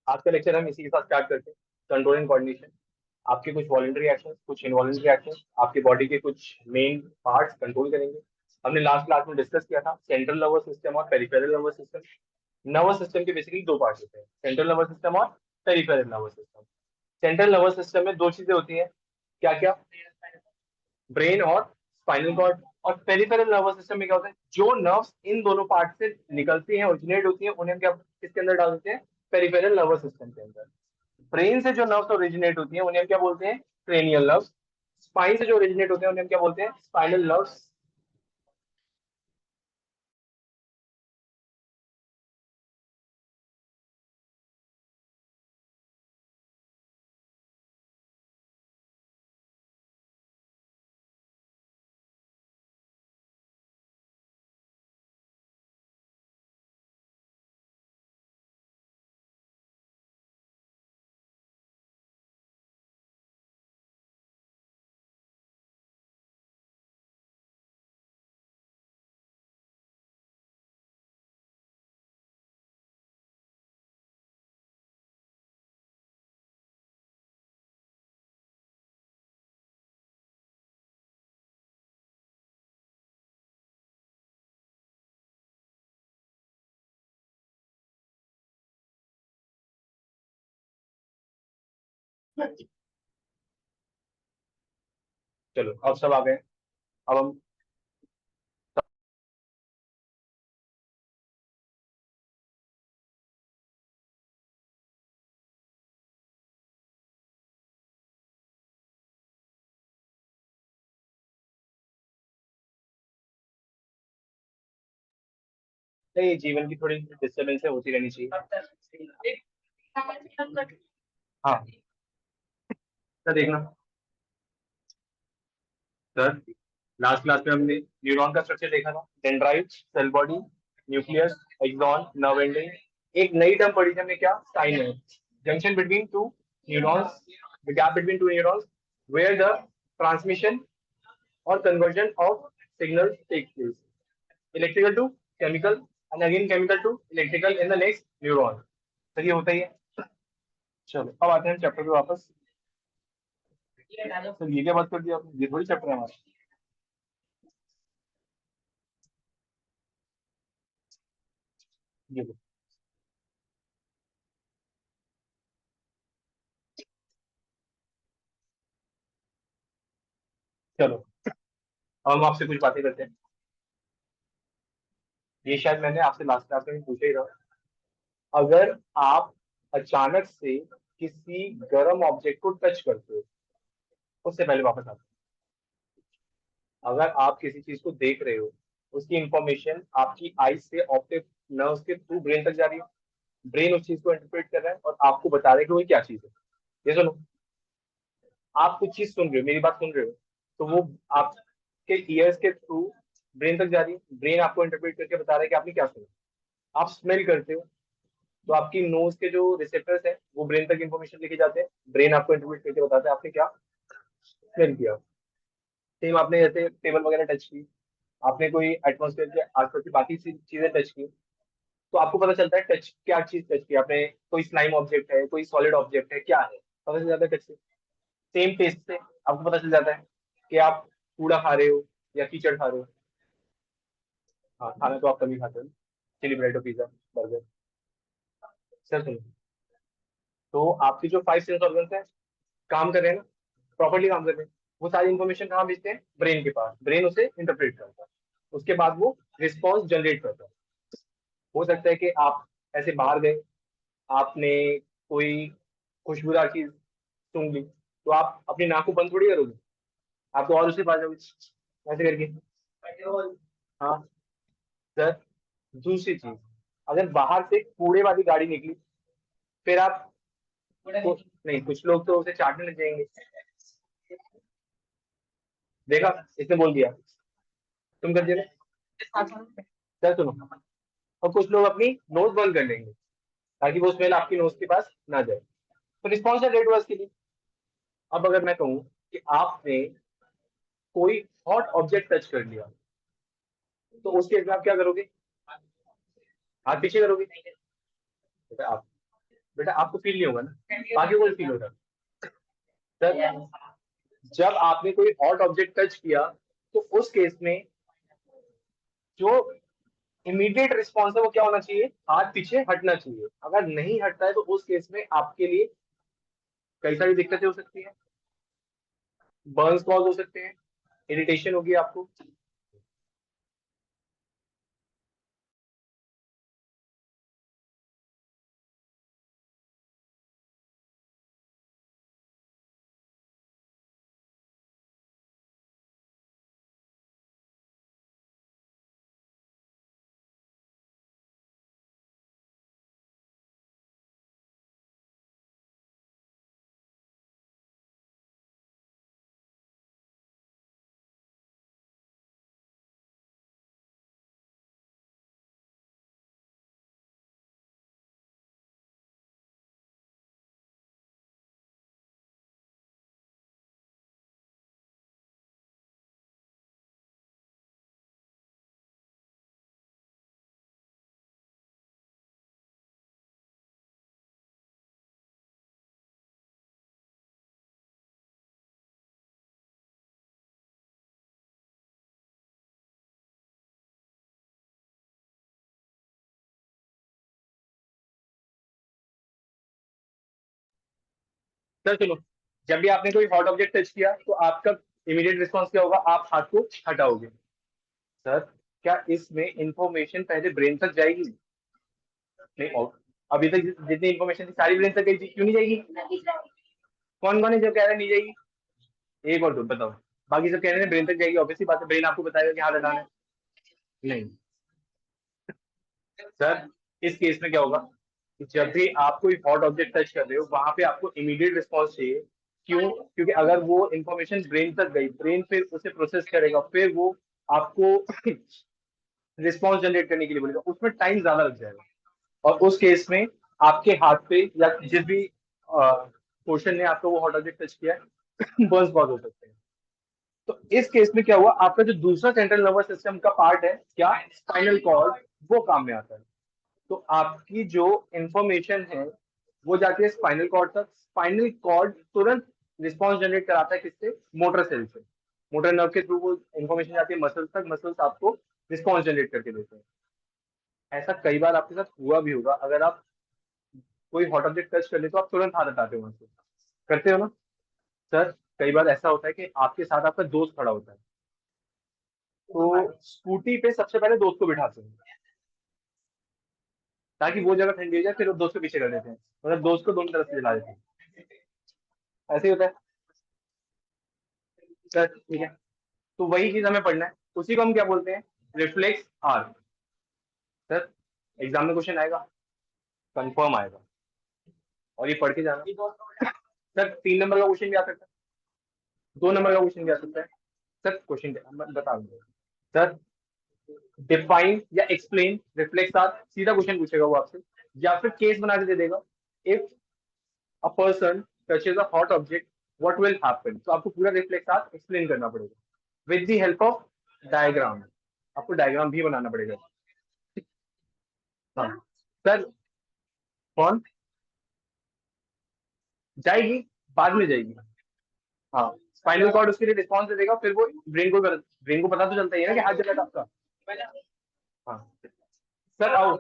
आज का लेक्चर हम इसी के साथ स्टार्ट करते हैं। Control and coordination. आपके कुछ वॉलंटरी एक्शन, कुछ इनवॉलंटरी एक्शन, आपके बॉडी के कुछ मेन पार्ट्स कंट्रोल करेंगे। हमने लास्ट क्लास में डिस्कस किया था सेंट्रल नर्वस सिस्टम और peripheral nervous system. Nervous system के बेसिकली दो पार्ट होते हैं, सेंट्रल नर्वस सिस्टम और peripheral nervous system. Central nervous system में दो चीजें होती हैं, क्या क्या? ब्रेन और स्पाइनल कॉर्ड। और पेरिफेरल नर्वस सिस्टम में क्या होता है, जो नर्व्स इन दोनों पार्ट से निकलती हैं, ओरिजिनेट होती हैं, उन्हें हम क्या किसके अंदर डाल देते हैं? पेरिफेरल नर्वस सिस्टम के अंदर। ब्रेन से जो नर्व्स ओरिजिनेट होती हैं उन्हें हम क्या बोलते हैं? Cranial nerves. स्पाइन से जो ओरिजिनेट होते हैं उन्हें हम क्या बोलते हैं? Spinal nerves. चलो अब सब आ गए। अब हम नहीं, जीवन की थोड़ी डिस्टर्बेंस होती रहनी चाहिए। हाँ, तो देखना सर, लास्ट क्लास में हमने न्यूरॉन का स्ट्रक्चर देखा था, dendrite, cell body, nucleus, axon, nerve ending. एक नई टर्म पढ़ी थी हमने, क्या? Synapse, junction between two neurons, the gap between two neurons where the transmission और conversion of signals takes place. Electrical to chemical and again chemical to electrical in the next neuron. तो ये होता ही है। चलो अब आते हैं चैप्टर पे वापस। तो ये क्या बात कर दिया आपने, ये थोड़ी चैप्टर है हमारा। ये लो। चलो अब हम आपसे कुछ बातें करते हैं। ये शायद मैंने आपसे लास्ट क्लास में भी पूछा ही रहा। अगर आप अचानक से किसी गर्म ऑब्जेक्ट को टच करते हो, उससे पहले वापस आते हैं। अगर आप किसी चीज को देख रहे हो, उसकी इंफॉर्मेशन आपकी आई से ऑप्टिक नर्व्स के थ्रू ब्रेन तक जा रही है। ब्रेन उस चीज को इंटरप्रेट कर रहा है और आपको बता रहा है कि वो क्या चीज है। ये सुनो, आप कुछ चीज सुन रहे हो, मेरी बात सुन रहे हो, तो वो आपके ईयर्स के थ्रू ब्रेन तक जा रही है। ब्रेन आपको इंटरप्रेट करके बता रहा है कि आपने क्या सुना। आप स्मेल करते हो, तो आपकी नोज के जो रिसेप्टर्स है वो ब्रेन तक इंफॉर्मेशन लेके जाते हैं। ब्रेन आपको इंटरप्रेट करके बताता है आपने क्या स्मेल किया। सेम आपने जैसे टेबल वगैरह टच की, आपने कोई एटमोसफेयर के आसपास की बाकी चीजें टच की, तो आपको पता चलता है टच क्या चीज टच की आपने। कोई स्लाइम ऑब्जेक्ट है, कोई सॉलिड ऑब्जेक्ट है, क्या है, पता चल जाता है टच से। सेम टेस्ट से आपको पता चल जाता है कि आप कूड़ा खा रहे हो या कीचड़ खा रहे हो। हाँ, खाना तो आप कभी खाते हो, chilli bread, pizza, burger. Sir सुनो, तो आपकी जो फाइव सेंस ऑर्गन्स है काम कर रहे हैं ना, प्रॉपरली काम कर रहे हैं। वो सारी इन्फॉर्मेशन कहाँ भेजते हैं? ब्रेन के पास। ब्रेन उसे इंटरप्रेट करता है, उसके बाद वो रिस्पॉन्स जनरेट करता है। हो सकता है कि आप ऐसे बाहर गए, आपने कोई खुशबूदार चीज सूंघ ली, तो आप अपनी नाक को बंद थोड़ी करोगे, आप तो और उसे पा जाओगे ऐसे करके। हाँ सर, दूसरी चीज, अगर बाहर से कूड़े वाली गाड़ी निकली, फिर आप नहीं, कुछ लोग तो उसे चाटने लग जाएंगे। देखा, इसने बोल दिया, तुम कर दिया ना। सर सुनो, और कुछ लोग अपनी नोज बंद कर लेंगे ताकि वो स्मेल आपकी नोज के पास ना जाए। तो रिस्पॉन्स जनरेट हुआ इसके लिए। अब अगर मैं कहूँ कि आपने कोई हॉट ऑब्जेक्ट टच कर लिया, तो उसके लिए आप क्या करोगे? हाथ पीछे करोगे। आप बेटा आपको फील नहीं होगा ना, बाकी कोई फील होगा सर। जब आपने कोई हॉट ऑब्जेक्ट टच किया तो उस केस में जो इमीडिएट रिस्पॉन्स है वो क्या होना चाहिए, हाथ पीछे हटना चाहिए। अगर नहीं हटता है तो उस केस में आपके लिए कई सारी दिक्कतें हो सकती हैं, बर्न्स कॉज हो सकते हैं, इरिटेशन होगी आपको। सर चलो, जब भी आपने कोई हॉट ऑब्जेक्ट टच किया तो आपका इमीडिएट रिस्पॉन्स क्या होगा, आप हाथ को हटाओगे। सर क्या इसमें इंफॉर्मेशन पहले ब्रेन तक जाएगी? नहीं अभी तक जितनी इंफॉर्मेशन थी सारी ब्रेन तक गई थी, क्यों नहीं जाएगी? कौन कौन है जो कह रहा है नहीं जाएगी? एक और दो बताओ। बाकी सब कह रहे हैं ब्रेन तक जाएगी, ऑब्वियसली बात है, ब्रेन आपको बताएगा कि हाथ हटाना है। नहीं सर, इस केस में क्या होगा कि जब भी आप कोई हॉट ऑब्जेक्ट टच कर रहे हो वहां पे आपको इमीडिएट रिस्पॉन्स चाहिए। क्यों? क्योंकि अगर वो इंफॉर्मेशन ब्रेन तक गई, ब्रेन फिर उसे प्रोसेस करेगा, फिर वो आपको रिस्पॉन्स जनरेट करने के लिए बोलेगा, उसमें टाइम ज्यादा लग जाएगा। और उस केस में आपके हाथ पे या जिस भी पोर्शन ने आपको वो हॉट ऑब्जेक्ट टच किया है बर्न्स बहुत हो सकते हैं। तो इस केस में क्या हुआ, आपका जो दूसरा सेंट्रल नर्वस सिस्टम का पार्ट है, क्या, स्पाइनल कॉर्ड, वो काम में आता है। तो आपकी जो इंफॉर्मेशन है वो जाती है स्पाइनल कॉर्ड तक। स्पाइनल कॉर्ड तुरंत रिस्पॉन्स जनरेट कराता है किससे, मोटर सेल से। मोटर नर्व के थ्रू वो इंफॉर्मेशन जाती है मसल्स तक, मसल्स आपको रिस्पॉन्स जनरेट करके देते हैं। ऐसा कई बार आपके साथ हुआ भी होगा, अगर आप कोई हॉट ऑब्जेक्ट टच कर ले तो आप तुरंत हाथ हटाते हो वहां से, करते हो ना? सर कई बार ऐसा होता है कि आपके साथ आपका दोस्त खड़ा होता है, तो स्कूटी पे सबसे पहले दोस्त को बिठाते हैं ताकि वो जगह ठंडी हो जाए, फिर वो दोस्त को पीछे कर देते हैं, मतलब दोस्त को दोनों तरफ से जला देते हैं। ऐसे ही होता है सर, ठीक है। तो वही चीज हमें पढ़ना है, उसी को हम क्या बोलते हैं, रिफ्लेक्स आर्क। सर एग्जाम में क्वेश्चन आएगा, कंफर्म आएगा, और ये पढ़ के जाना। सर 3 नंबर का क्वेश्चन भी आ सकता है, 2 नंबर का क्वेश्चन भी आ सकता है। सर क्वेश्चन बता दूंगा सर। डिफाइन या एक्सप्लेन रिफ्लेक्स आर्क, सीधा क्वेश्चन पूछेगा वो आपसे, या फिर केस बना के दे देगा। If a person touches a hot object what will happen, तो आपको पूरा रिफ्लेक्स आर्क एक्सप्लेन करना पड़ेगा with the help of diagram. आपको डायग्राम भी बनाना पड़ेगा। हाँ सर। कौन जाएगी? बाद में जाएगी। हाँ, स्पाइनल कॉर्ड उसके लिए रिस्पॉन्स दे देगा, फिर वो ब्रेन को पता तो चलता ही है ना कि हाथ जला था आपका। हाँ सर आओ,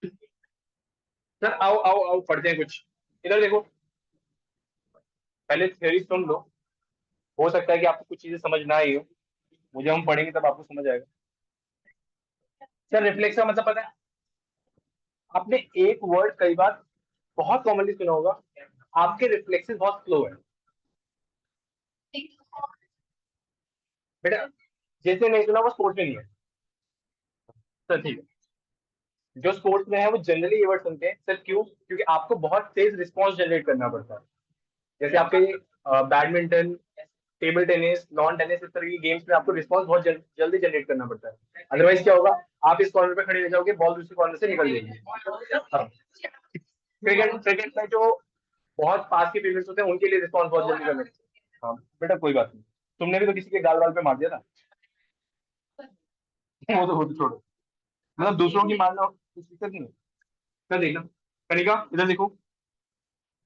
सर आओ आओ आओ पढ़ते हैं कुछ। इधर देखो, पहले थ्योरी सुन लो, हो सकता है कि आपको कुछ चीजें समझ ना आई हो, मुझे हम पढ़ेंगे तब आपको समझ आएगा। सर रिफ्लेक्स का मतलब पता है? आपने एक वर्ड कई बार बहुत कॉमनली सुना होगा, आपके रिफ्लेक्सेस बहुत स्लो है। बेटा जैसे नहीं सुना वो स्पोर्ट्स में नहीं है। सर ठीक है, जो स्पोर्ट्स में है वो जनरली ये वर्ड सुनते हैं सर, क्यों? क्योंकि आपको बहुत तेज रिस्पॉन्स जनरेट करना पड़ता है। जैसे आपके badminton, table tennis, lawn tennis, इस तरह की गेम्स में आपको रिस्पॉन्स बहुत जल्दी जनरेट करना पड़ता है। अदरवाइज क्या होगा, आप इस कॉर्नर पे खड़े रह जाओगे, बॉल दूसरे कॉर्नर से निकल जाएगी। हाँ। क्रिकेट क्रिकेट में जो बहुत पास के फील्डर्स होते हैं उनके लिए रिस्पॉन्स बहुत जल्दी करना पड़ता है। हाँ बेटा कोई बात नहीं, तुमने भी तो किसी के गाल वाल पे मार दिया था। वो तो छोड़ो, मतलब दूसरों की मारना कुछ दिक्कत नहीं है। कर देखना। कनिका इधर देखो,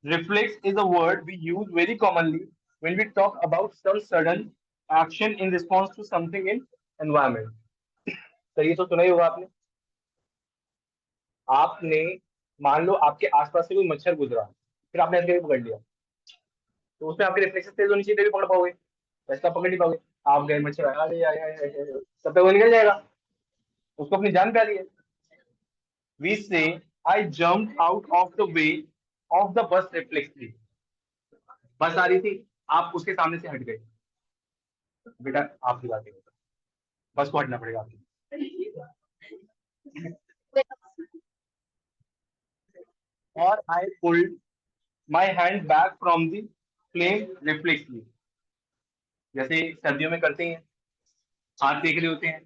reflex is a word we use very commonly when we talk about some sudden action in response to something in environment. तो ये तो सुना ही होगा आपने। आपने मान लो आपके आसपास से कोई मच्छर गुजरा, फिर आपने ऐसे पकड़ लिया, तो उसमें आपके रिफ्लेक्सेस तेज होनी चाहिए तभी पकड़ पाओगे, वैसे तो आप पकड़ नहीं पाओगे। आप गए मच्छर आया, अरे आया आया आया, तब तक वो निकल जाएगा, उसको अपनी जान प्यारी है। We say I jump out of the way of the bus reflexly. बस आ रही थी, आप उसके सामने से हट गए, बेटा आपकी बात है, बस को हटना पड़ेगा आपको। और I pulled my hand back from the flame reflexly. जैसे सर्दियों में करते हैं, हाथ देख रहे होते हैं,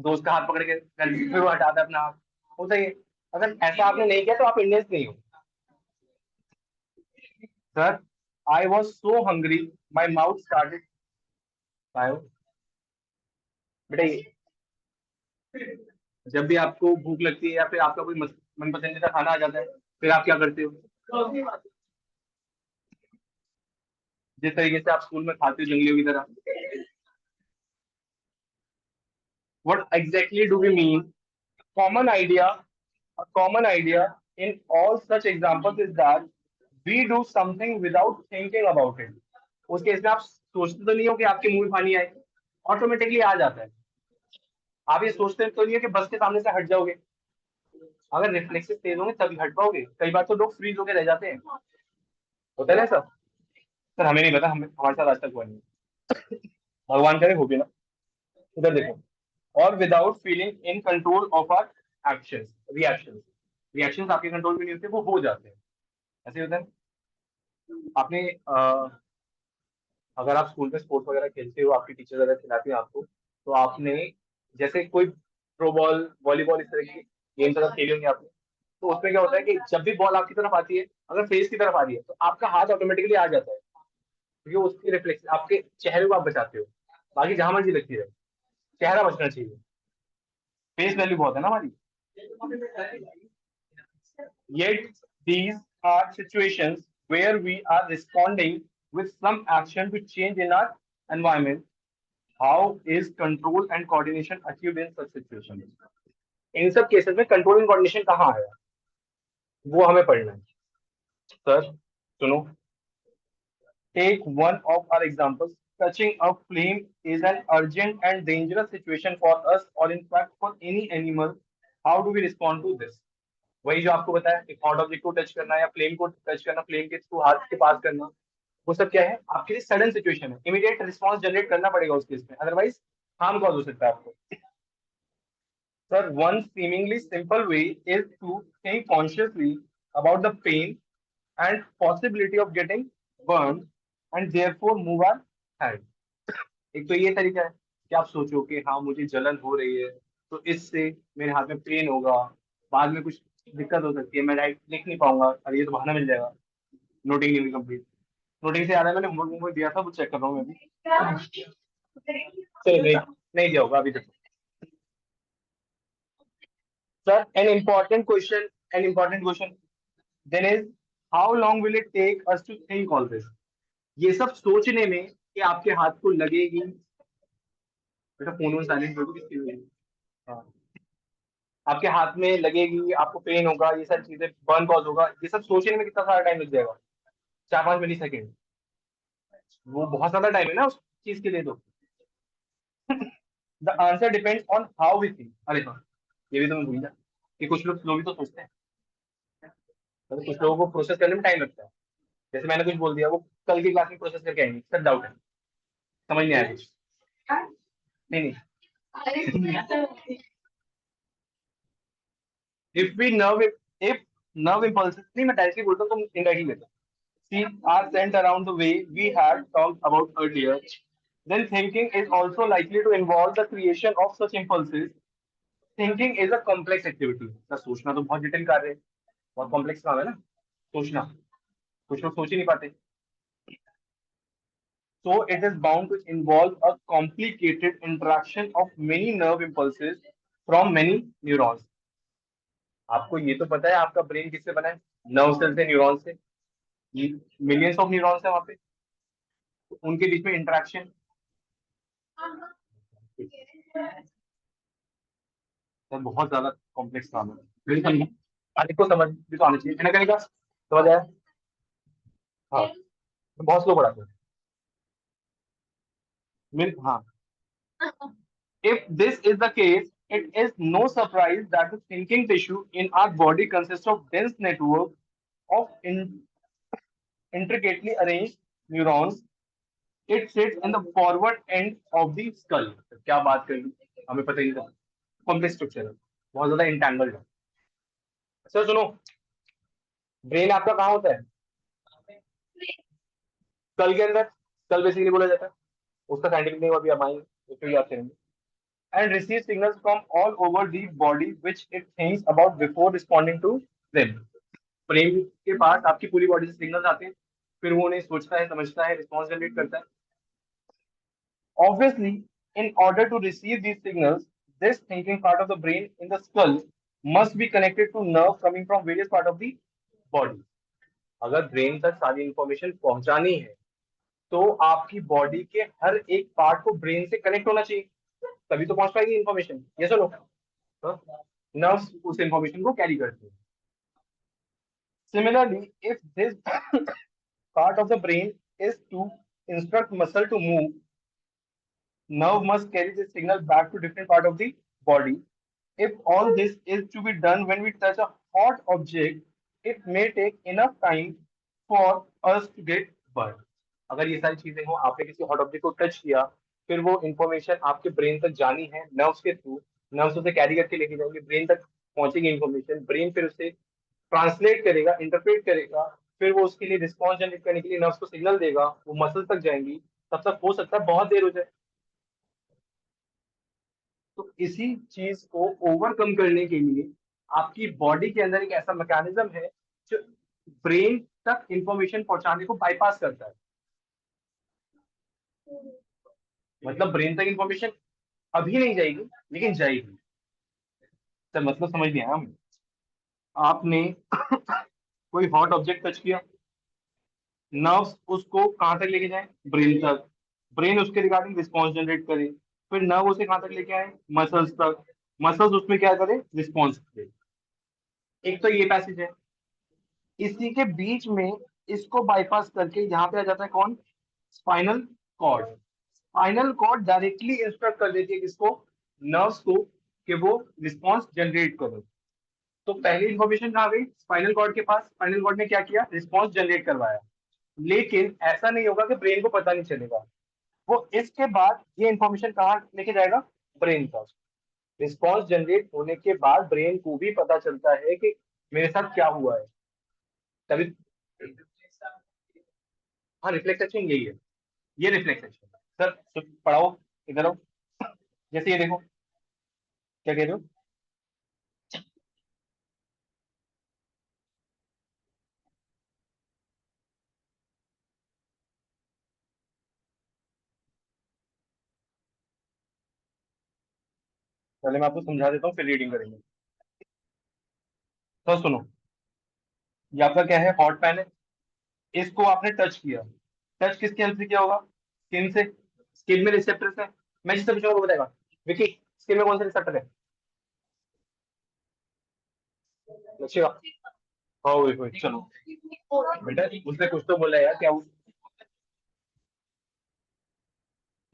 दोस्त का हाथ पकड़ के फिर वो हटाता है अपना हाथ, होता ही है। अगर ऐसा आपने नहीं किया तो आप इंडियंस नहीं हो। Sir, I was so hungry, my mouth started. बेटा जब भी आपको भूख लगती है या फिर आपका कोई मन पसंदीदा खाना आ जाता है, फिर आप क्या करते हो? जिस तरीके से आप स्कूल में खाते हो जंगलियों की तरह। What exactly do we mean? Common idea, a common idea in all such examples is that we do something without thinking about it. उस केस में आप सोचते तो नहीं हो कि आपके मुंह में पानी आए, ऑटोमेटिकली आ जाता है। आप ये सोचते तो नहीं हो कि बस के सामने से हट जाओगे। अगर रिफ्लेक्सेस तेज होंगे तभी हट पाओगे। कई बार तो लोग फ्रीज होकर रह जाते हैं, होता है ना सर। सर हमें नहीं पता, हमें हमारे साथ आज तक हुआ नहीं, भगवान करे हो भी ना। इधर देखो, और without feeling in control of our actions reactions. Reactions आपके कंट्रोल में नहीं होते, वो हो जाते हैं, ऐसे होता है। आपने अगर आप स्कूल में स्पोर्ट्स वगैरह खेलते हो, आपकी टीचर वगैरह खिलाती है आपको, तो आपने जैसे कोई प्रो बॉल, वॉलीबॉल, इस तरह की गेम्स अगर खेली होंगी आपने, तो उसमें क्या होता है कि जब भी बॉल आपकी तरफ आती है, अगर फेस की तरफ आ रही है तो आपका हाथ ऑटोमेटिकली आ जाता है, क्योंकि उसकी रिफ्लेक्स आपके चेहरे को आप बचाते हो। बाकी जहां मर्जी लगती रहे, चेहरा बचना चाहिए, फेस वैल्यू बहुत है ना हमारी। Yet these are situations where we are responding with some action to change in our environment. How is control and coordination achieved in such situations? इन सब केसेस में कंट्रोल एंड कोऑर्डिनेशन कहाँ आया, वो हमें पढ़ना है। सर सुनो, take one of our examples. Touching a flame is an urgent and dangerous situation for us, or in fact for any animal. How do we respond to this? वही जो आपको बताया, एक हॉट ऑब्जेक्ट को touch करना या flame को touch करना, फ्लेम के थ्रू हाथ के पास करना, वो सब क्या है आपके लिए सडन सिचुएशन है, इमीडिएट रिस्पॉन्स जनरेट करना पड़ेगा उस केस में, अदरवाइज हार्म कॉज हो सकता है आपको। Sir, one seemingly simple way is to think consciously about the pain and possibility of getting burned and therefore move our hand. एक तो ये तरीका है कि आप सोचो कि हाँ मुझे जलन हो रही है, तो इससे मेरे हाथ में पेन होगा, बाद में कुछ दिक्कत हो सकती है, मैं राइट लिख नहीं पाऊंगा, और ये तो बहाना मिल जाएगा, नोटिंग नहीं हुई कंप्लीट। नोटिंग से याद है मैंने होमवर्क दिया था, वो चेक कर रहा हूँ मैं भी। चलो नहीं, नहीं दिया होगा अभी तक। Sir an important question then is, how long will it take us to think all this? ये सब सोचने में कि आपके हाथ को लगेगी, बेटा फोन वोन साइलेंट कर दो किसकी वजह से? हाँ, आपके हाथ में लगेगी, आपको पेन होगा, ये सारी चीजें बर्न कॉज होगा, ये सब सोचने में कितना सारा टाइम लग जाएगा? 4-5 मिली सेकेंड, वो बहुत ज्यादा टाइम है ना उस चीज के लिए तो। The answer depends on how we think. अरे हाँ, ये भी तो मैं भूल गया कि कुछ लोग स्लो भी तो सोचते हैं, मतलब कुछ लोगों को प्रोसेस करने में टाइम लगता है। जैसे मैंने कुछ बोल दिया, वो कल की क्लास में प्रोसेस करके आएंगे, सर डाउट है, समझ नहीं आया कुछ। नहीं नहीं, if we nerve if nerve impulses, नहीं मैं डायरेक्टली बोलता हूँ, तुम इनडायरेक्टली लेते see are sent around the way we had talked about earlier, then thinking is also likely to involve the creation of such impulses. Thinking is a complex activity. Sir सोचना तो बहुत जटिल कार्य है, बहुत कॉम्प्लेक्स काम है ना सोचना, कुछ लोग सोच ही नहीं पाते। So it is bound to involve a complicated interaction of many nerve impulses from many neurons. आपको ये तो पता है आपका ब्रेन किससे बना है? नर्व सेल से, न्यूरॉन से। मिलियंस ऑफ न्यूरॉन्स है वहां पे, तो उनके बीच में इंटरेक्शन। सर बहुत ज्यादा कॉम्प्लेक्स काम है, मेरी समझ, आदि को समझ भी तो आना चाहिए, मैंने कहा समझ आया। हाँ, मैं बहुत स्लो पढ़ाता हूँ। हाँ, if this is the case, it is no surprise that the thinking tissue in our body consists of dense network of intricately arranged neurons. It sits in the forward end of the skull. क्या बात कर ली, हमें पता ही नहीं था। Complex structure है, बहुत ज्यादा इंटैंगल्ड है। सर सुनो, ब्रेन आपका कहाँ होता है? स्कल के अंदर। स्कल बेसिकली बोला जाता है, उसका साइंटिफिक नेम अभी हम आएंगे तो याद करेंगे। And receives signals from all over the body which it thinks about before responding to them. Brain के पास आपकी पूरी बॉडी से सिग्नल्स आते हैं, फिर वो उन्हें सोचता है, समझता है, रिस्पॉन्स जनरेट करता है। Obviously, in order to receive these signals, this thinking part of the brain in the skull must be connected to nerve coming from various part of the body. अगर ब्रेन तक सारी information पहुंचानी है तो आपकी body के हर एक part को brain से कनेक्ट होना चाहिए, तभी तो पहुंच पाएगी इंफॉर्मेशन। ये सुनो, नर्व्स उस इंफॉर्मेशन को कैरी करते हैं। Similarly, if this part of the brain is to instruct muscle to move, nerve must carry this signal back to different part of the body. If all this is to be done when we touch a hot object, it may take enough time for us to get burned. अगर ये सारी चीजें हो, आपने किसी hot object को touch किया, फिर वो इंफॉर्मेशन आपके ब्रेन तक जानी है नर्व्स के थ्रू, नर्व्स उसे कैरी करके लेके जाएंगे, ब्रेन तक पहुंचेगी इंफॉर्मेशन, ब्रेन फिर उसे ट्रांसलेट करेगा, इंटरप्रेट करेगा, फिर वो उसके लिए रिस्पॉन्स जनरेट करने के लिए नर्व्स को सिग्नल देगा, वो मसल तक जाएंगी। तब तक हो सकता है बहुत देर हो जाए। तो इसी चीज को ओवरकम करने के लिए आपकी बॉडी के अंदर एक ऐसा मैकेनिज्म है जो ब्रेन तक इंफॉर्मेशन पहुंचाने को बाईपास करता है। मतलब ब्रेन तक इंफॉर्मेशन अभी नहीं जाएगी, लेकिन जाएगी। तो मतलब समझ लिया हम। आपने कोई हॉट ऑब्जेक्ट टच किया, नर्व्स उसको कहां तक लेके जाए? ब्रेन तक। ब्रेन उसके रिगार्डिंग रिस्पॉन्स जनरेट करे, फिर नर्व उसे कहां तक लेके आए? मसल्स तक। मसल्स उसमें क्या करे? रिस्पॉन्स दे। एक तो ये पैसेज है, इसी के बीच में इसको बाईपास करके यहाँ पे आ जाता है कौन? Spinal cord. Spinal cord directly instruct कर देती है किसको? नर्व्स को, कि वो रिस्पॉन्स जनरेट करो। तो पहली इंफॉर्मेशन कहाँ गई? स्पाइनल कॉर्ड के पास। स्पाइनल कॉर्ड ने क्या किया? रिस्पॉन्स जनरेट करवाया। लेकिन ऐसा नहीं होगा कि ब्रेन को पता नहीं चलेगा, वो इसके बाद ये इंफॉर्मेशन कहाँ लेके जाएगा? ब्रेन तक। रिस्पॉन्स जनरेट होने के बाद ब्रेन को भी पता चलता है कि मेरे साथ क्या हुआ है, तभी। हाँ, रिफ्लेक्स एक्शन यही है, ये रिफ्लेक्स एक्शन है। सर पढ़ाओ, इधर आओ। जैसे ये देखो, क्या कह रहे हो? पहले मैं आपको समझा देता हूँ, फिर रीडिंग करेंगे। तो सुनो, ये आपका क्या है? हॉट पैन है, इसको आपने टच किया। टच किसके हेल्प से किया होगा? स्किन से। स्किन में रिसेप्टर्स है। मैं जिससे पूछूंगा वो बताएगा। विकी, स्किन में कौन सा रिसेप्टर है? लक्ष्य। हाँ वही वही, चलो। बेटा उसने कुछ तो बोला यार, क्या?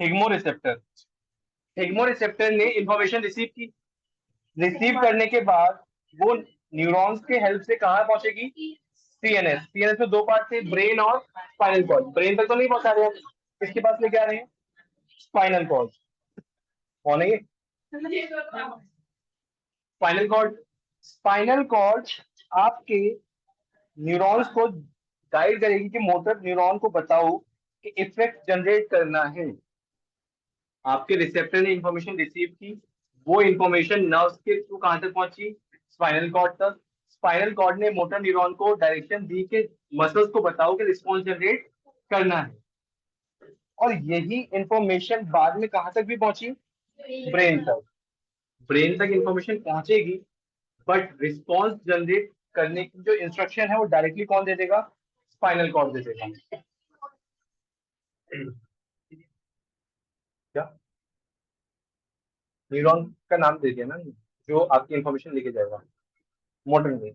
हिग्मो रिसेप्टर। हिग्मो रिसेप्टर ने इंफॉर्मेशन रिसीव की। रिसीव करने के बाद वो न्यूरॉन्स के हेल्प से कहाँ पहुंचेगी? सीएनएस। सीएनएस में दो पार्ट थे, ब्रेन और स्पाइनल कॉर्ड। ब्रेन तक तो नहीं पहुंचा रहे हैं, इसके पास लेके आ रहे हैं स्पाइनल कॉर्ड। कौन है ये? Spinal cord. स्पाइनल कॉर्ड आपके न्यूरॉन्स को गाइड करेगी कि मोटर न्यूरॉन को बताओ कि इफेक्ट जनरेट करना है। आपके रिसेप्टर ने इंफॉर्मेशन रिसीव की, वो इंफॉर्मेशन नर्व्स के थ्रू कहां तक पहुंची? स्पाइनल कॉर्ड तक। स्पाइनल कॉर्ड ने मोटर न्यूरॉन को डायरेक्शन दी कि मसल्स को बताओ कि रिस्पॉन्स जनरेट करना है। और यही इंफॉर्मेशन बाद में कहां तक भी पहुंची? ब्रेन तक। ब्रेन तक इंफॉर्मेशन पहुंचेगी, बट रिस्पॉन्स जनरेट करने की जो इंस्ट्रक्शन है वो डायरेक्टली कौन दे देगा? स्पाइनल कॉर्ड दे देगा। क्या? न्यूरॉन का नाम दे दिया ना, जो आपकी इंफॉर्मेशन लेके जाएगा। मोटर नहीं।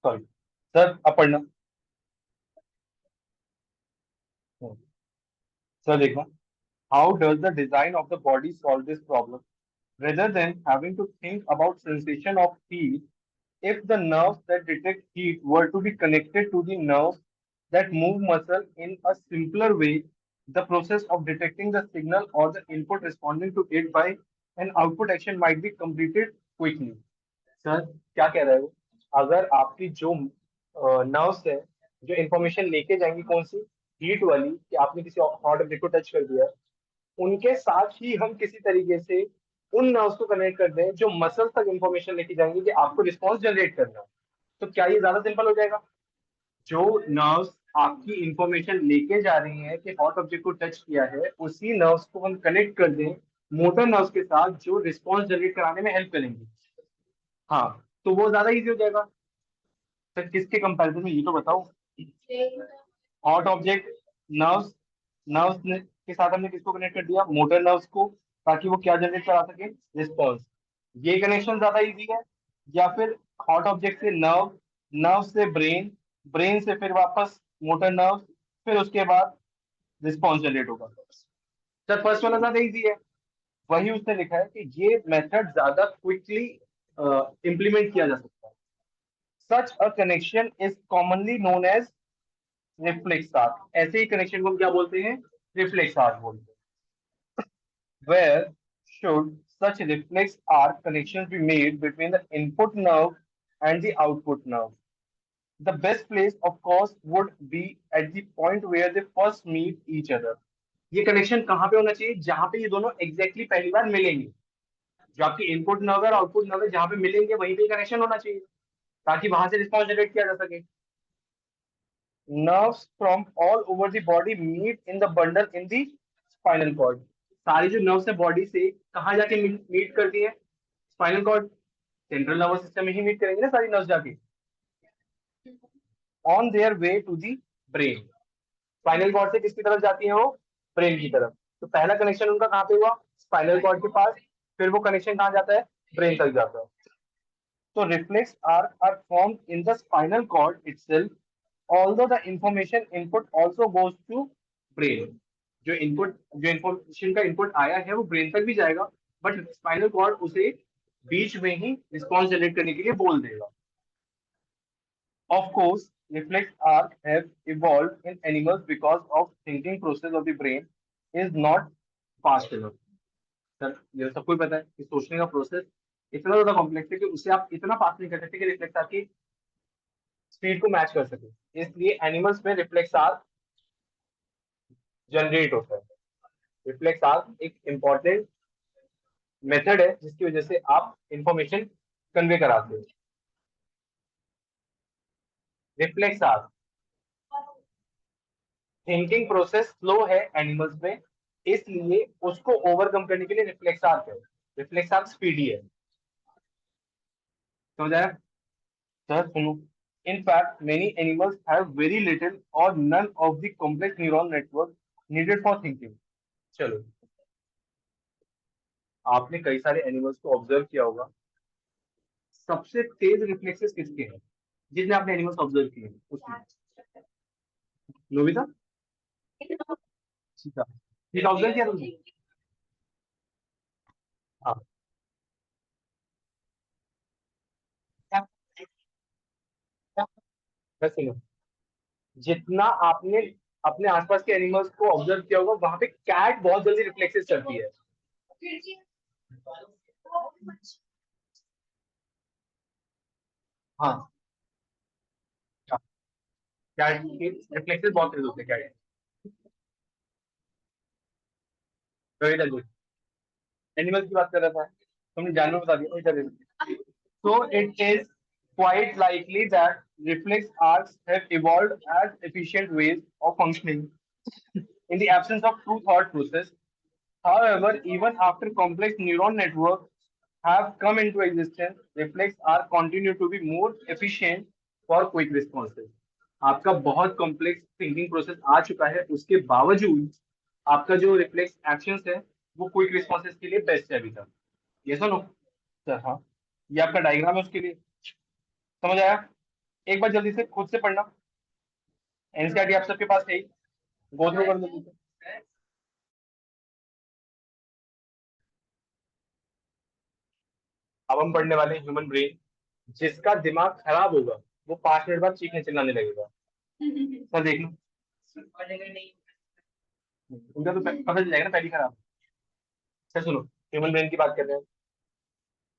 सॉरी सर, अब पढ़ना। सर देखो, how does the design of the body solve this problem? Rather than having to think about sensation of heat, if the nerves that detect heat were to be connected to the nerves that move muscle in a simpler way, the process of detecting the signal or the input responding to it by an output action might be completed quickly. Sir क्या कह रहा है वो? अगर आपकी जो nerves है, जो इंफॉर्मेशन लेके जाएंगी कौन सी, हीट वाली, कि आपने किसी हॉट ऑब्जेक्ट को टच कर दिया, उनके साथ ही हम किसी तरीके से उन नर्व्स को कनेक्ट कर दें जो मसल तक इंफॉर्मेशन लेके जाएंगे कि आपको रिस्पॉन्स जनरेट करना है, तो क्या ये ज्यादा सिंपल हो जाएगा? जो नर्व्स आपकी इंफॉर्मेशन लेके जा रही हैं कि हॉट ऑब्जेक्ट को टच किया है, उसी नर्व्स को हम कनेक्ट कर दें मोटर नर्व्स के साथ जो रिस्पॉन्स जनरेट कराने में हेल्प करेंगे। हाँ, तो वो ज्यादा इजी हो जाएगा। सर किसके कंपैरिजन में, ये तो बताओ। हॉट ऑब्जेक्ट, नर्व्स, के साथ हमने किसको कनेक्ट कर दिया? मोटर नर्व्स को, ताकि वो क्या जनरेट करा सके? रिस्पॉन्स। ये कनेक्शन ज्यादा इजी है, या फिर हॉट ऑब्जेक्ट से नर्व, नर्व से ब्रेन, ब्रेन से फिर वापस मोटर नर्व, फिर उसके बाद रिस्पॉन्स जनरेट होगा? सर फर्स्ट वाला ज्यादा इजी है, वही उसने लिखा है कि ये मेथड ज्यादा क्विकली इंप्लीमेंट किया जा सकता है। Such a connection is commonly known as reflex arc. ऐसे ही कनेक्शन को हम क्या बोलते हैं? रिफ्लेक्स आर्क बोलते हैं। Where should such reflex arc connections be made between the input nerve and the output nerve? The best place, of course, would be at the point where they first meet each other. ये connection कहाँ पे होना चाहिए? जहां पे ये दोनों exactly पहली बार मिलेंगे। जो आपकी इनपुट नर्व और आउटपुट नर्व जहां पे मिलेंगे वहीं पे कनेक्शन होना चाहिए, ताकि वहां से रिस्पॉन्स जनरेट किया जा सके। Nerves from all over the body meet in the bundle in the spinal cord. सारी जो नर्व्स है बॉडी से कहाँ जाके मीट करती है? Spinal cord. Central nervous system में ही मीट करेंगे ना सारी नर्व्स जाके, on their way to the brain. Spinal cord से किसकी तरफ जाती है वो? ब्रेन की तरफ। तो पहला कनेक्शन उनका कहाँ पे हुआ? स्पाइनल कॉर्ड के पास। फिर वो कनेक्शन कहाँ जाता है? ब्रेन तक जाता है। तो reflex arc are formed in the spinal cord itself, although the information input also goes to brain। जो इंफॉर्मेशन का इनपुट आया है वो ब्रेन तक भी जाएगा, बट स्पाइनल कॉर्ड उसे बीच में ही रिस्पॉन्स जनरेट करने के लिए बोल देगा। Of course reflex arc have evolved in animals because of thinking process of the brain is not fast enough. Sir ये सबको ही पता है कि सोचने का प्रोसेस इतना ज्यादा कॉम्प्लेक्स है कि उसे आप इतना फास्ट नहीं कर सकते कि रिफ्लेक्स आर्क की स्पीड को मैच कर सके। इसलिए एनिमल्स में रिफ्लेक्स आर्क जनरेट होता है। रिफ्लेक्स आर्क एक इंपॉर्टेंट मेथड है जिसकी वजह से आप इंफॉर्मेशन कन्वे कराते हो। Reflex arc thinking process slow है एनिमल्स में, इसलिए उसको ओवरकम करने के लिए रिफ्लेक्स आर्क है। रिफ्लेक्स आर्क स्पीडी है। समझ आया? सर सुनो, in fact many animals have very little or none of the complex neural network needed for thinking। चलो, आपने कई सारे एनिमल्स को ऑब्जर्व किया होगा, सबसे तेज रिफ्लेक्सेस किसके हैं जितने आपने एनिमल्स ऑब्जर्व किए हैं उसमें? नोबिता? सीता? सीता ऑब्जर्व किया तुमने? हाँ। बस सुनो, जितना आपने अपने आसपास के एनिमल्स को ऑब्जर्व किया होगा, वहां पे कैट बहुत जल्दी रिफ्लेक्सेस करती है। हाँ, कैट के रिफ्लेक्सेस बहुत तेज होते हैं कैट। वेरी जल्दी। एनिमल्स की बात कर रहा था, तुमने जानवर बता दिया, वही कर। So it is quite likely that reflex arcs have evolved as efficient ways of functioning in the absence of true thought process. However, even after complex neuron networks have come into existence, reflex are continue to be more efficient for quick responses. आपका बहुत complex thinking process आ चुका है, उसके बावजूद आपका जो reflex actions है वो क्विक रिस्पॉन्सेज के लिए बेस्ट है अभी तक। ये सुनो सर, हाँ ये आपका डायग्राम है उसके लिए, समझ आया? एक बार जल्दी से खुद से पढ़ना, एनसीईआरटी आप सबके पास है, गो थ्रू कर दो। अब हम पढ़ने वाले ह्यूमन ब्रेन। जिसका दिमाग खराब होगा वो 5 मिनट बाद चीखने चिल्लाने लगेगा। सर देख लो, उनका तो पता चल जाएगा ना पहली खराब। सर सुनो, ह्यूमन ब्रेन की बात कर रहे हैं।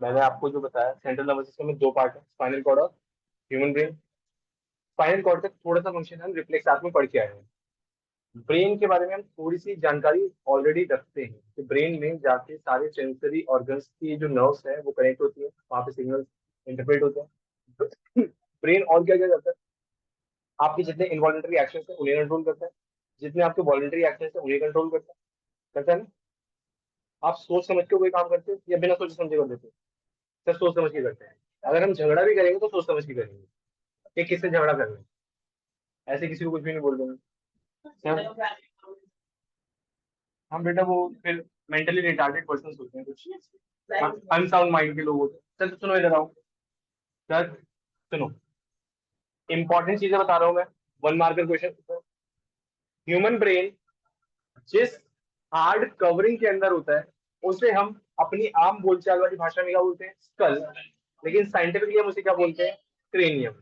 मैंने आपको जो बताया सेंट्रल नर्वस सिस्टम में दो पार्ट है, स्पाइनल कॉर्ड और ह्यूमन ब्रेन। स्पाइनल कॉर्ड तक थोड़ा सा फंक्शन हम रिफ्लेक्स आर्ट में पढ़ के आए हैं। ब्रेन के बारे में हम थोड़ी सी जानकारी ऑलरेडी रखते हैं कि ब्रेन में जाके सारे सेंसरी ऑर्गन्स की जो नर्व्स है वो कनेक्ट होती है, वहां पे सिग्नल इंटरप्रेट होते हैं। ब्रेन और क्या क्या करता है, आपके जितने इनवॉल्युंटरी एक्शन है उन्हें कंट्रोल करता है, जितने आपके वॉलंटरी एक्शन है उन्हें कंट्रोल करता है ना? आप सोच समझ के कोई काम करते हो या बिना सोचे समझे कर देते हो? सर सोच समझ के करते हैं। अगर हम झगड़ा भी करेंगे तो सोच समझ के करेंगे कि किससे झगड़ा करना है, ऐसे किसी को कुछ भी नहीं बोल देंगे सर। हम बेटा वो फिर मेंटली रिटार्डेड पर्सन होते हैं, कुछ अनसाउंड माइंड के लोग होते हैं। सर तो सुनो इधर आओ सर, सुनो इंपॉर्टेंट चीजें बता रहा हूँ मैं, 1 मार्कर क्वेश्चन। ह्यूमन ब्रेन जिस हार्ड कवरिंग के अंदर होता है उसे हम अपनी आम बोलचाल वाली भाषा में क्या बोलते हैं, स्कल, लेकिन साइंटिफिकली हम उसे क्या बोलते हैं, क्रेनियम।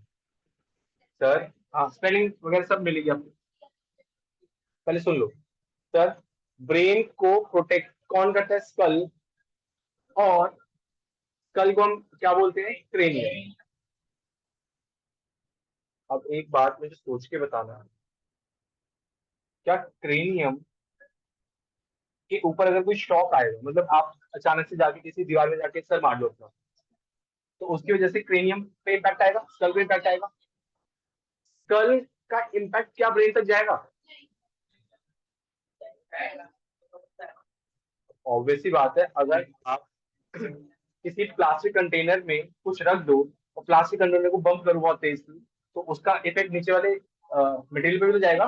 सर हाँ, स्पेलिंग वगैरह सब मिलेगी आपको, पहले सुन लो। सर ब्रेन को प्रोटेक्ट कौन करता है, स्कल, और स्कल को हम क्या बोलते हैं, क्रेनियम। अब एक बात मुझे सोच के बताना, क्या क्रेनियम के ऊपर अगर कोई शॉक आएगा, मतलब आप अचानक से जाके किसी दीवार में जाके सर मार लो अपना, तो उसकी वजह से क्रेनियम पे इम्पैक्ट आएगा, स्कल पे इम्पैक्ट आएगा। स्कल का इम्पैक्ट क्या ब्रेन तक जाएगा? ऑब्वियस सी बात है, अगर आप किसी प्लास्टिक कंटेनर में कुछ रख दो और प्लास्टिक कंटेनर को बंप करो बहुत तेज तो उसका इफेक्ट नीचे वाले मटेरियल पे भी तो जाएगा,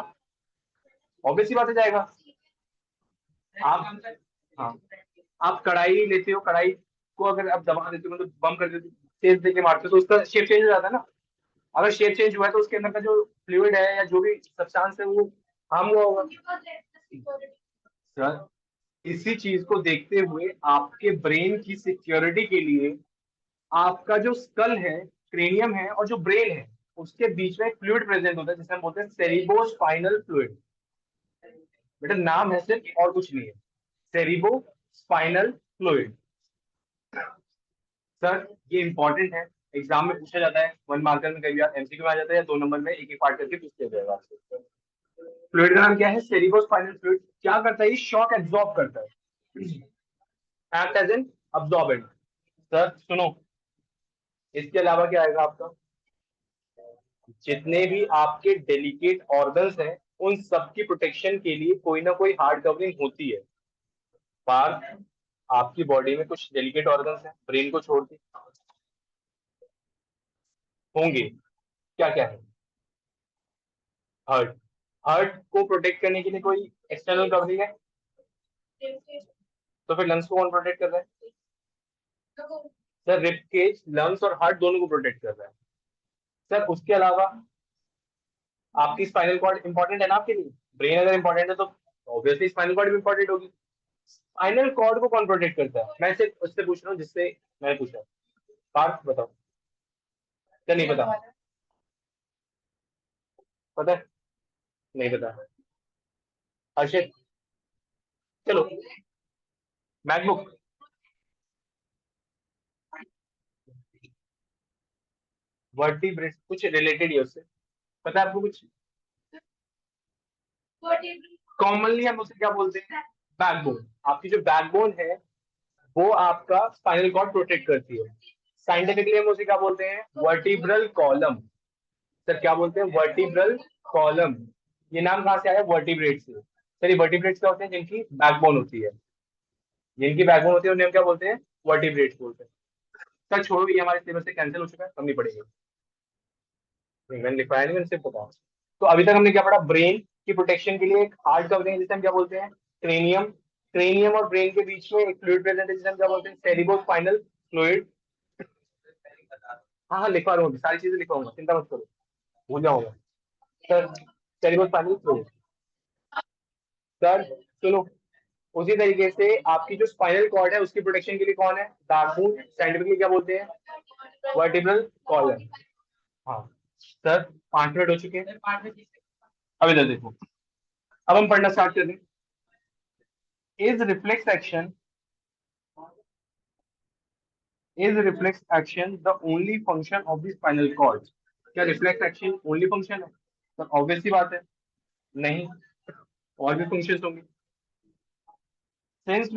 ऑब्वियस सी बात है जाएगा। आप हाँ, आप कढ़ाई लेते हो, कढ़ाई को अगर आप दबा देते हो मतलब बम कर देते हो, तेज देके मारते हो तो उसका शेप चेंज हो जाता है ना। अगर शेप चेंज हुआ है तो उसके अंदर का जो फ्लूइड है या जो भी सब्सटेंस है वो हार्म हुआ होगा। सर इसी चीज को देखते हुए आपके ब्रेन की सिक्योरिटी के लिए आपका जो स्कल है, क्रेनियम है और जो ब्रेन है उसके बीच में फ्लूइड प्रेजेंट होता है जिसे हम बोलते हैं सेरिबोस्पाइनल फ्लूइड। बेटा नाम है सिर्फ और कुछ नहीं है, सेरिबो स्पाइनल फ्लूइड। सर ये इंपॉर्टेंट है, एग्जाम में पूछा जाता है, 1 मार्कर में कई बार एमसीक्यू में आ जाता है या 2 नंबर में एक एक पार्ट करके पूछ लिया जाएगा आपसे। फ्लूइड का नाम क्या है, सेरिबोस्पाइनल फ्लूइड। क्या करता है, ये शॉक एब्जॉर्ब करता है, act as an absorbent. Sir सुनो, इसके अलावा क्या आएगा आपका, जितने भी आपके डेलिकेट ऑर्गन्स हैं उन सबकी प्रोटेक्शन के लिए कोई ना कोई हार्ड कवरिंग होती है। पार्थ, आपकी बॉडी में कुछ डेलिकेट ऑर्गन्स हैं ब्रेन को छोड़ के, होंगे, क्या क्या है, हार्ट, हार्ट को प्रोटेक्ट करने के लिए कोई एक्सटर्नल कवरिंग है, तो फिर लंग्स को कौन प्रोटेक्ट कर रहा है? सर रिब केज लंग्स और हार्ट दोनों को प्रोटेक्ट कर रहा है। सर उसके अलावा आपकी स्पाइनल कॉर्ड इंपॉर्टेंट है ना आपके लिए, ब्रेन अगर इंपॉर्टेंट है तो ऑब्वियसली स्पाइनल कॉर्ड भी इंपॉर्टेंट होगी। स्पाइनल कॉर्ड को कौन प्रोटेक्ट करता है, मैं सिर्फ उससे पूछ रहा हूँ जिससे मैंने पूछा। पार्थ बताओ, क्या नहीं पता? पता है, नहीं पता? हर्षित, चलो मैकबुक, वर्टिब्रेट कुछ रिलेटेड है उससे, पता है आपको कुछ? कॉमनली हम उसे क्या बोलते हैं, बैकबोन। आपकी जो बैकबोन है वो आपका स्पाइनल कॉर्ड प्रोटेक्ट करती है। साइंटिफिकली हम उसे क्या बोलते हैं, वर्टिब्रल कॉलम। सर क्या बोलते हैं, वर्टिब्रल कॉलम। ये नाम कहाँ से आया, वर्टिब्रेट से। सर ये वर्टिब्रेट्स क्या होते हैं, जिनकी बैकबोन होती है, जिनकी बैकबोन होती है उन्हें हम क्या बोलते हैं, वर्टिब्रेट्स बोलते हैं। सर छोड़ो, ये हमारे सिलेबस से कैंसिल हो चुका है, करनी पड़ेगी। मैंने लिखवाया नहीं, मैंने सिर्फ बताया। तो अभी तक हमने क्या पढ़ा, ब्रेन की प्रोटेक्शन के लिए एक हार्ट कवरिंग है जिसे हम क्या बोलते हैं, क्रेनियम। क्रेनियम और ब्रेन के बीच में एक फ्लूइड प्रेजेंट है जिसे हम क्या बोलते हैं, सेरिब्रोस्पाइनल फ्लूइड। हाँ हाँ लिखवा रहा हूँ, सारी चीजें लिखवाऊंगा, चिंता मत करो, भूल जाऊंगा। Sir cerebrospinal fluid. सर सुनो, उसी तरीके से आपकी जो स्पाइनल कॉर्ड है उसकी प्रोटेक्शन के लिए कौन है, बैकबोन, साइंटिफिकली क्या बोलते हैं, वर्टिब्रल कॉलम। हाँ सर, 5 मिनट हो चुके हैं। अब इधर देखो, अब हम पढ़ना स्टार्ट कर दें। Is reflex action, is reflex action the only function of the spinal cord? क्या रिफ्लेक्स एक्शन ओनली फंक्शन है? तो ऑब्वियस सी बात है, नहीं, और भी फंक्शंस होंगे। सिंस